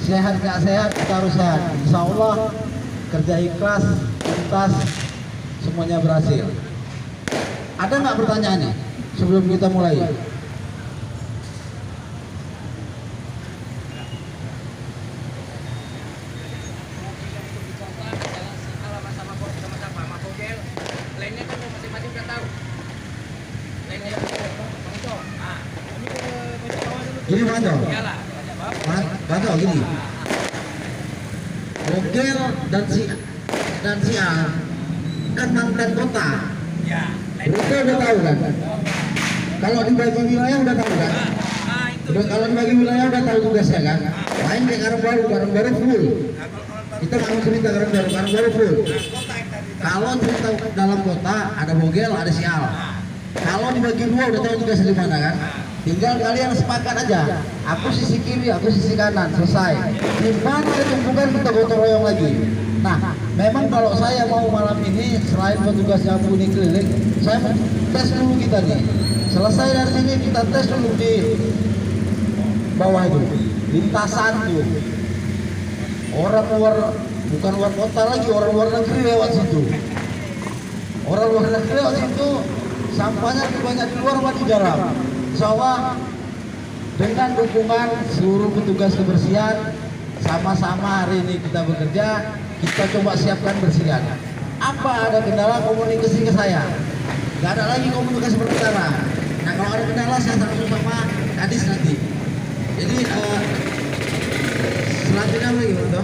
sehat nggak sehat kita harus sehat. Insya Allah kerja ikhlas, tuntas, semuanya berhasil. Ada nggak pertanyaannya sebelum kita mulai? Gini Manto, Manto gini. Bogel dan si A kan mantan kota. Ya. Bogel udah tahu kan? Kalau dibagi wilayah udah tahu kan? Kalau dibagi wilayah udah tahu tugasnya kan? Lain kayak Karang Baru full. Kita nggak mau cerita Karang Baru full. Kalau cerita dalam kota ada Bogel, ada Sial. Kalau dibagi dua udah tahu tugasnya di mana kan? Tinggal kalian sepakat aja. Aku sisi kiri, aku sisi kanan, selesai. Di mana tumpukan kita gotong royong lagi. Nah, memang kalau saya mau malam ini selain petugasnya bunyi keliling, saya mau tes dulu kita nih. Selesai dari sini kita tes dulu di bawah itu, lintasan tuh. Orang luar, bukan luar kota lagi, orang luar negeri lewat situ. Orang luar negeri lewat situ, sampahnya lebih banyak di luar apa di dalam. Insya Allah dengan dukungan seluruh petugas kebersihan, sama-sama hari ini kita bekerja, kita coba siapkan bersihkan. Apa ada kendala komunikasi ke saya? Gak ada lagi komunikasi berbicara. Nah kalau ada kendala saya langsung sama Kadis nanti. Jadi selanjutnya lagi, Bro.